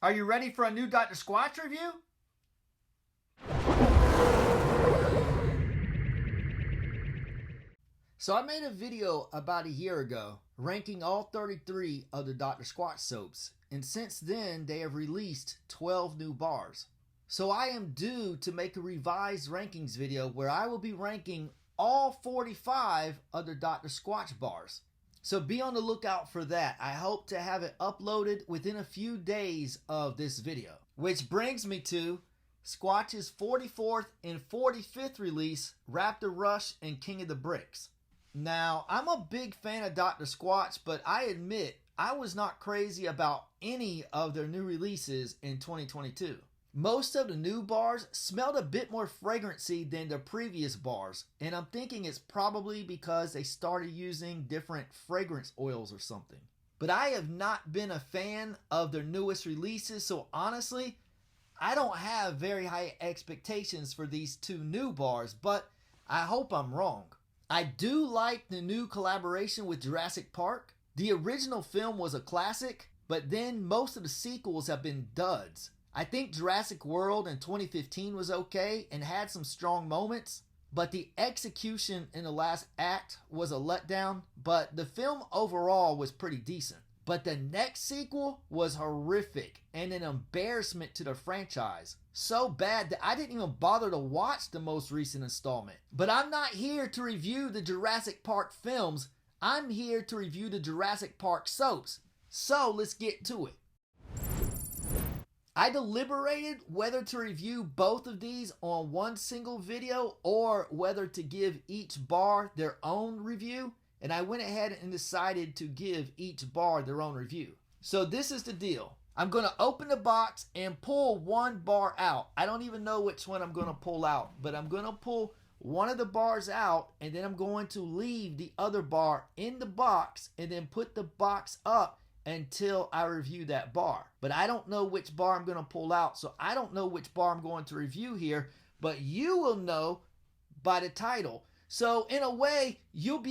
Are you ready for a new Dr. Squatch review? So I made a video about a year ago ranking all 33 of the Dr. Squatch soaps, and since then they have released 12 new bars. So I am due to make a revised rankings video where I will be ranking all 45 of the Dr. Squatch bars. So be on the lookout for that. I hope to have it uploaded within a few days of this video. Which brings me to Squatch's 44th and 45th release, Raptor Rush and King of the Bricks. Now, I'm a big fan of Dr. Squatch, but I admit I was not crazy about any of their new releases in 2022. Most of the new bars smelled a bit more fragrancy than the previous bars, and I'm thinking it's probably because they started using different fragrance oils or something. But I have not been a fan of their newest releases, so honestly, I don't have very high expectations for these two new bars, but I hope I'm wrong. I do like the new collaboration with Jurassic Park. The original film was a classic, but then most of the sequels have been duds. I think Jurassic World in 2015 was okay and had some strong moments, but the execution in the last act was a letdown, but the film overall was pretty decent. But the next sequel was horrific and an embarrassment to the franchise. So bad that I didn't even bother to watch the most recent installment. But I'm not here to review the Jurassic Park films. I'm here to review the Jurassic Park soaps. So let's get to it. I deliberated whether to review both of these on one single video or whether to give each bar their own review, and I went ahead and decided to give each bar their own review. So this is the deal. I'm going to open the box and pull one bar out. I don't even know which one I'm going to pull out, but I'm going to pull one of the bars out, and then I'm going to leave the other bar in the box and then put the box up until I review that bar. But I don't know which bar I'm going to pull out, so I don't know which bar I'm going to review here, but you will know by the title. So in a way, you'll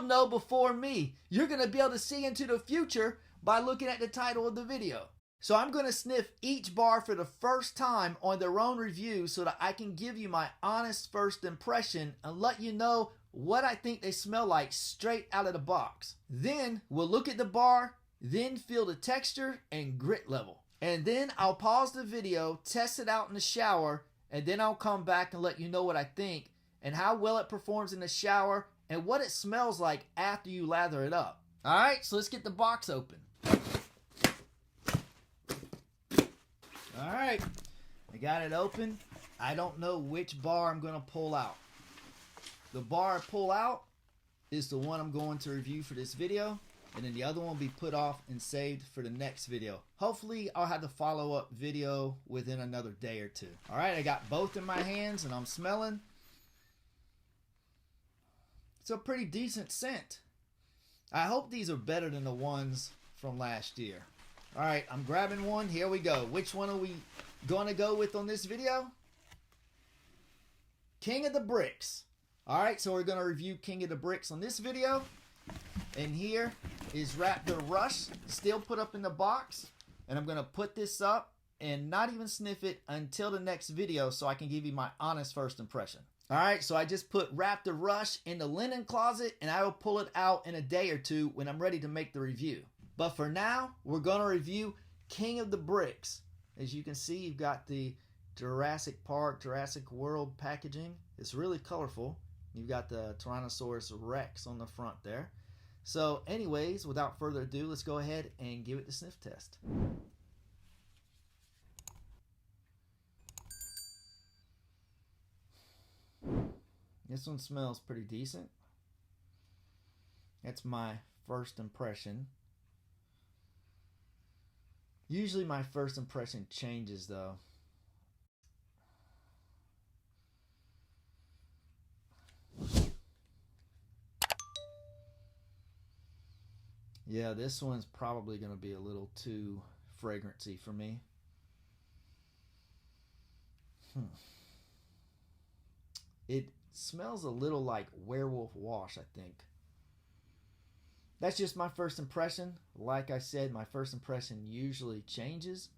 know before me. You're going to be able to see into the future by looking at the title of the video. So I'm going to sniff each bar for the first time on their own review so that I can give you my honest first impression and let you know what I think they smell like straight out of the box. Then we'll look at the bar, then feel the texture and grit level. And then I'll pause the video, test it out in the shower, and then I'll come back and let you know what I think and how well it performs in the shower and what it smells like after you lather it up. Alright, so let's get the box open. Alright, I got it open. I don't know which bar I'm going to pull out. The bar I pull out is the one I'm going to review for this video, and then the other one will be put off and saved for the next video. Hopefully I'll have the follow-up video within another day or two. Alright, I got both in my hands and I'm smelling. It's a pretty decent scent. I hope these are better than the ones from last year. Alright, I'm grabbing one. Here we go. Which one are we going to go with on this video? King of the Bricks. Alright, so we're going to review King of the Bricks on this video. And here is Raptor Rush, still put up in the box. And I'm going to put this up and not even sniff it until the next video so I can give you my honest first impression. Alright, so I just put Raptor Rush in the linen closet and I will pull it out in a day or two when I'm ready to make the review. But for now, we're going to review King of the Bricks. As you can see, you've got the Jurassic Park, Jurassic World packaging. It's really colorful. You've got the Tyrannosaurus Rex on the front there. So anyways, without further ado, let's go ahead and give it the sniff test. This one smells pretty decent. That's my first impression. Usually my first impression changes though. Yeah, this one's probably going to be a little too fragrancy for me. It smells a little like werewolf wash, I think. That's just my first impression. Like I said, my first impression usually changes.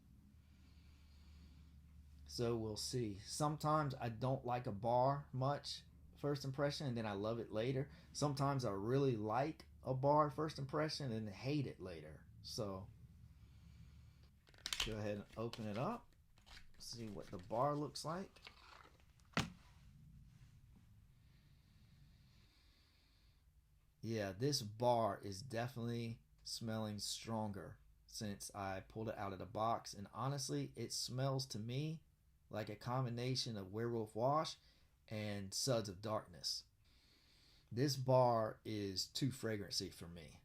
So we'll see. Sometimes I don't like a bar much first impression and then I love it later. Sometimes I really like a bar first impression and hate it later. So go ahead and open it up. See what the bar looks like. Yeah, this bar is definitely smelling stronger since I pulled it out of the box. And honestly, it smells to me like a combination of Werewolf Wash and Suds of Darkness. This bar is too fragrancy for me.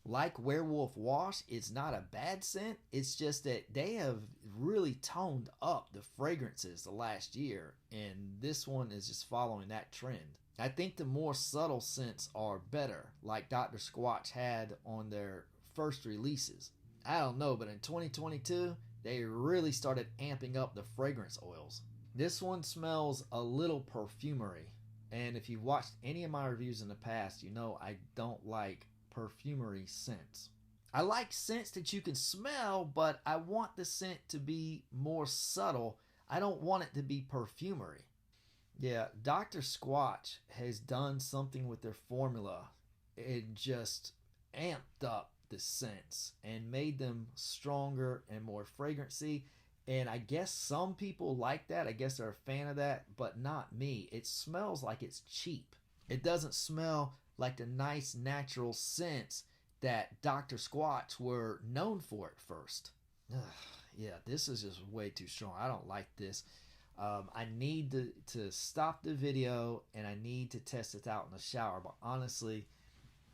Like Werewolf Wash, it's not a bad scent. It's just that they have really toned up the fragrances the last year, and this one is just following that trend. I think the more subtle scents are better, like Dr. Squatch had on their first releases. I don't know, but in 2022, they really started amping up the fragrance oils. This one smells a little perfumery, and if you've watched any of my reviews in the past, you know I don't like perfumery scents. I like scents that you can smell, but I want the scent to be more subtle. I don't want it to be perfumery. Yeah, Dr. Squatch has done something with their formula. It just amped up the scents and made them stronger and more fragrancy. And I guess some people like that. I guess they're a fan of that, but not me. It smells like it's cheap. It doesn't smell like the nice natural scents that Dr. Squatch were known for at first. Ugh, yeah, this is just way too strong. I don't like this. I need to stop the video and I need to test it out in the shower. But honestly,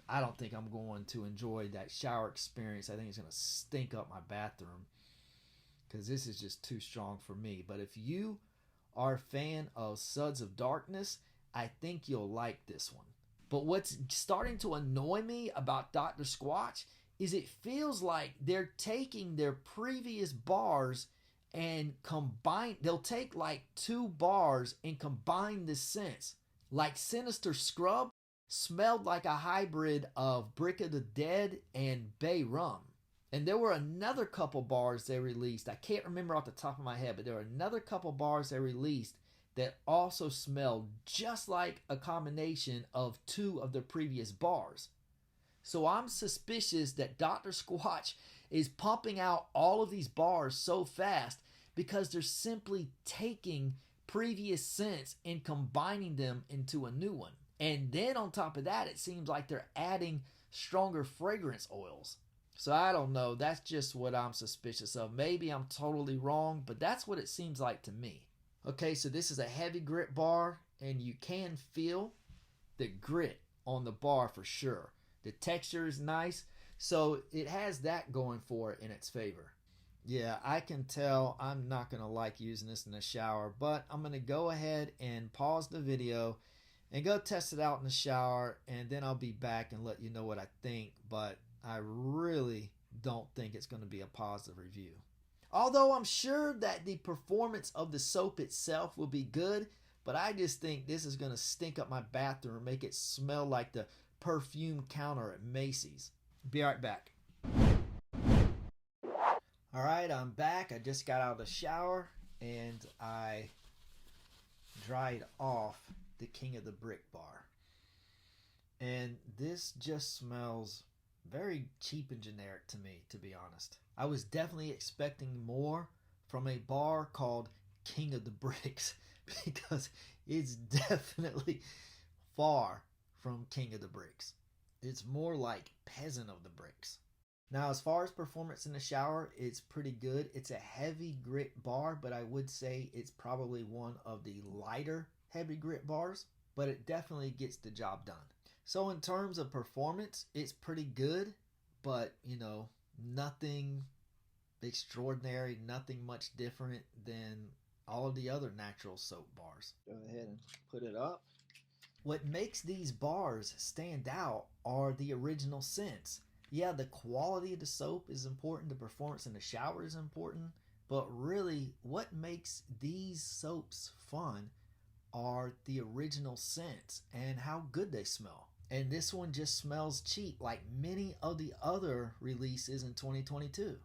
I don't think I'm going to enjoy that shower experience. I think it's going to stink up my bathroom because this is just too strong for me. But if you are a fan of Suds of Darkness, I think you'll like this one. But what's starting to annoy me about Dr. Squatch is it feels like they're taking their previous bars and they'll take like 2 bars and combine the scents. Like Sinister Scrub smelled like a hybrid of Brick of the Dead and Bay Rum. And there were another couple bars they released. I can't remember off the top of my head, but there were another couple bars they released that also smelled just like a combination of 2 of their previous bars. So I'm suspicious that Dr. Squatch is pumping out all of these bars so fast because they're simply taking previous scents and combining them into a new one. And then on top of that, it seems like they're adding stronger fragrance oils. So I don't know. That's just what I'm suspicious of. Maybe I'm totally wrong, but that's what it seems like to me. Okay, so this is a heavy grit bar, and you can feel the grit on the bar for sure. The texture is nice, so it has that going for it in its favor. Yeah, I can tell I'm not going to like using this in the shower, but I'm going to go ahead and pause the video and go test it out in the shower, and then I'll be back and let you know what I think, but I really don't think it's going to be a positive review. Although I'm sure that the performance of the soap itself will be good, but I just think this is going to stink up my bathroom and make it smell like the perfume counter at Macy's. Be right back. Alright, I'm back. I just got out of the shower and I dried off the King of the Brick bar. And this just smells very cheap and generic to me, to be honest. I was definitely expecting more from a bar called King of the Bricks because it's definitely far from King of the Bricks. It's more like Peasant of the Bricks. Now, as far as performance in the shower, it's pretty good. It's a heavy grit bar, but I would say it's probably one of the lighter heavy grit bars, but it definitely gets the job done. So in terms of performance, it's pretty good, but nothing extraordinary, nothing much different than all of the other natural soap bars. Go ahead and put it up. What makes these bars stand out are the original scents. Yeah, the quality of the soap is important, the performance in the shower is important, but really what makes these soaps fun are the original scents and how good they smell. And this one just smells cheap like many of the other releases in 2022.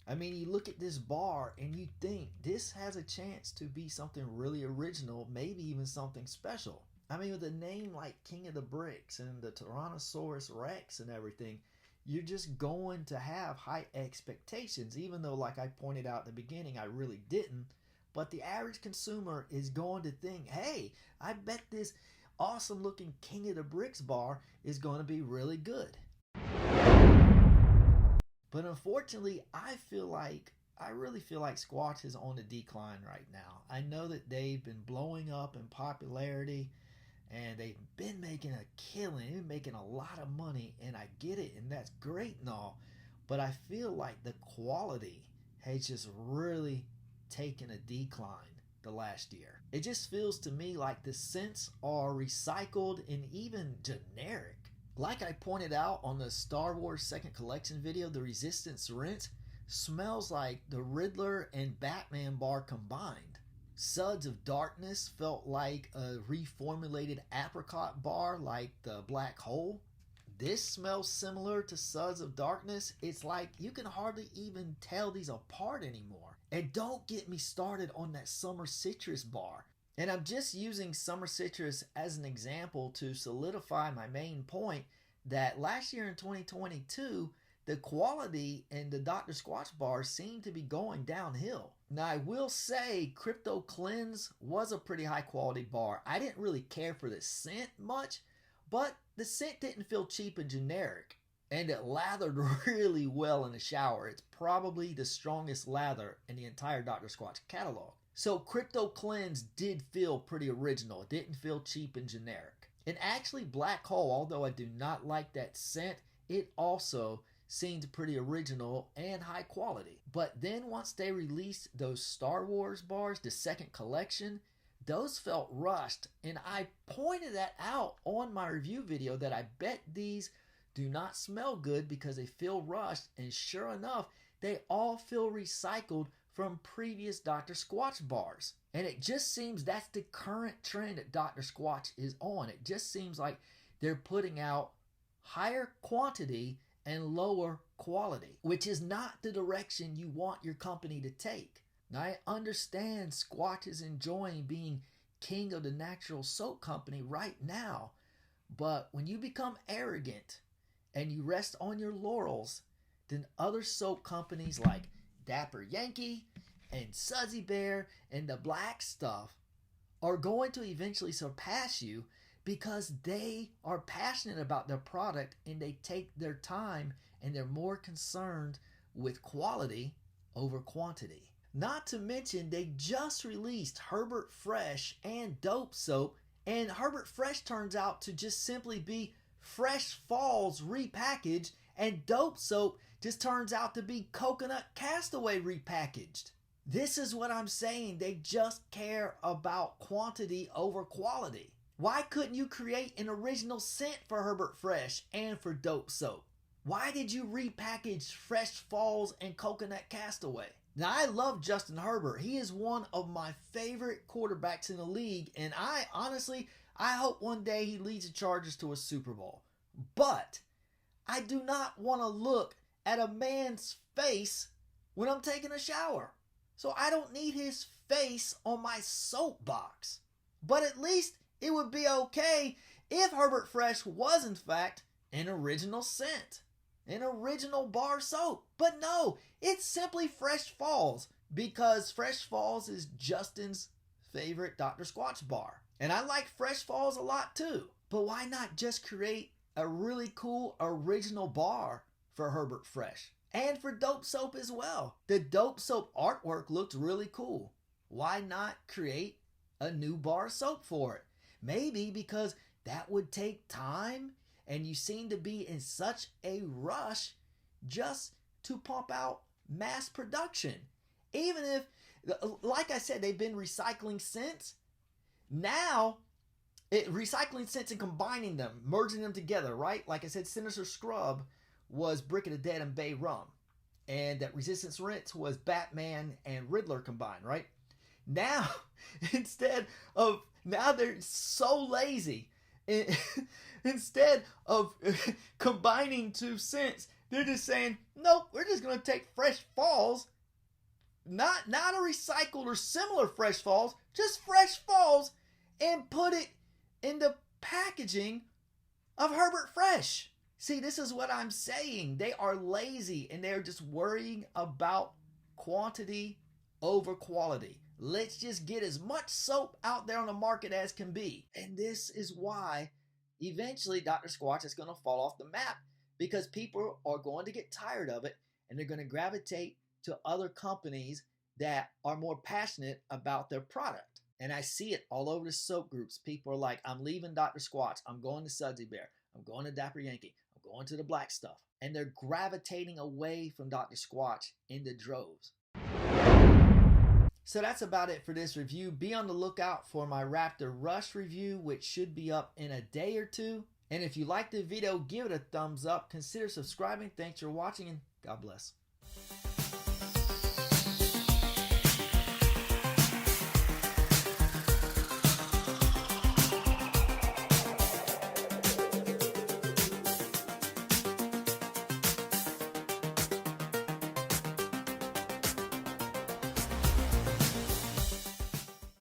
I mean, you look at this bar and you think this has a chance to be something really original, maybe even something special. I mean, with a name like King of the Bricks and the Tyrannosaurus Rex and everything, you're just going to have high expectations, even though, like I pointed out at the beginning, I really didn't. But the average consumer is going to think, hey, I bet this awesome looking King of the Bricks bar is going to be really good. But unfortunately, I really feel like Squatch is on the decline right now. I know that they've been blowing up in popularity and they've been making a killing, they've been making a lot of money, and I get it, and that's great and all. But I feel like the quality has just really taken a decline the last year. It just feels to me like the scents are recycled and even generic. Like I pointed out on the Star Wars Second Collection video, the Resistance Rinse smells like the Riddler and Batman bar combined. Suds of Darkness felt like a reformulated apricot bar like the Black Hole. This smells similar to Suds of Darkness. It's like you can hardly even tell these apart anymore. And don't get me started on that Summer Citrus bar. And I'm just using Summer Citrus as an example to solidify my main point that last year in 2022, the quality in the Dr. Squatch bars seemed to be going downhill. Now, I will say Crypto Cleanse was a pretty high quality bar. I didn't really care for the scent much, but the scent didn't feel cheap and generic. And it lathered really well in the shower. It's probably the strongest lather in the entire Dr. Squatch catalog. So Crypto Cleanse did feel pretty original. It didn't feel cheap and generic. And actually Black Hole, although I do not like that scent, it also seemed pretty original and high quality. But then once they released those Star Wars bars, the second collection, those felt rushed. And I pointed that out on my review video that I bet these do not smell good because they feel rushed. And sure enough, they all feel recycled from previous Dr. Squatch bars. And it just seems that's the current trend that Dr. Squatch is on. It just seems like they're putting out higher quantity and lower quality, which is not the direction you want your company to take. Now, I understand Squatch is enjoying being king of the natural soap company right now, but when you become arrogant and you rest on your laurels, then other soap companies like Dapper Yankee and Sudsy Bear and the Black Stuff are going to eventually surpass you because they are passionate about their product and they take their time and they're more concerned with quality over quantity. Not to mention they just released Herbert Fresh and Dope Soap, and Herbert Fresh turns out to just simply be Fresh Falls repackaged, and Dope Soap just turns out to be Coconut Castaway repackaged. This is what I'm saying. They just care about quantity over quality. Why couldn't you create an original scent for Herbert Fresh and for Dope Soap? Why did you repackage Fresh Falls and Coconut Castaway? Now, I love Justin Herbert. He is one of my favorite quarterbacks in the league, and I hope one day he leads the Chargers to a Super Bowl. But I do not want to look at a man's face when I'm taking a shower. So I don't need his face on my soapbox. But at least it would be okay if Herbert Fresh was in fact an original scent, an original bar soap. But no, it's simply Fresh Falls because Fresh Falls is Justin's favorite Dr. Squatch bar. And I like Fresh Falls a lot too. But why not just create a really cool original bar for Herbert Fresh and for Dope Soap as well? The Dope Soap artwork looked really cool. Why not create a new bar soap for it? Maybe because that would take time and you seem to be in such a rush just to pump out mass production. Even if, like I said, they've been recycling scents. Now, recycling scents and combining them, merging them together, right? Like I said, Sinister Scrub was Brick of the Dead and Bay Rum. And that Resistance Rinse was Batman and Riddler combined, right? Now, now they're so lazy Instead of combining two scents, they're just saying, nope, we're just going to take Fresh Falls, not a recycled or similar Fresh Falls, just Fresh Falls, and put it in the packaging of Herbert Fresh. See, this is what I'm saying. They are lazy and they're just worrying about quantity over quality. Let's just get as much soap out there on the market as can be. And this is why eventually Dr. Squatch is going to fall off the map, because people are going to get tired of it and they're going to gravitate to other companies that are more passionate about their product. And I see it all over the soap groups. People are like, I'm leaving Dr. Squatch. I'm going to Sudsy Bear. I'm going to Dapper Yankee. I'm going to the black stuff. And they're gravitating away from Dr. Squatch in the droves. So that's about it for this review. Be on the lookout for my Raptor Rush review, which should be up in a day or two. And if you liked the video, give it a thumbs up. Consider subscribing. Thanks for watching, and God bless.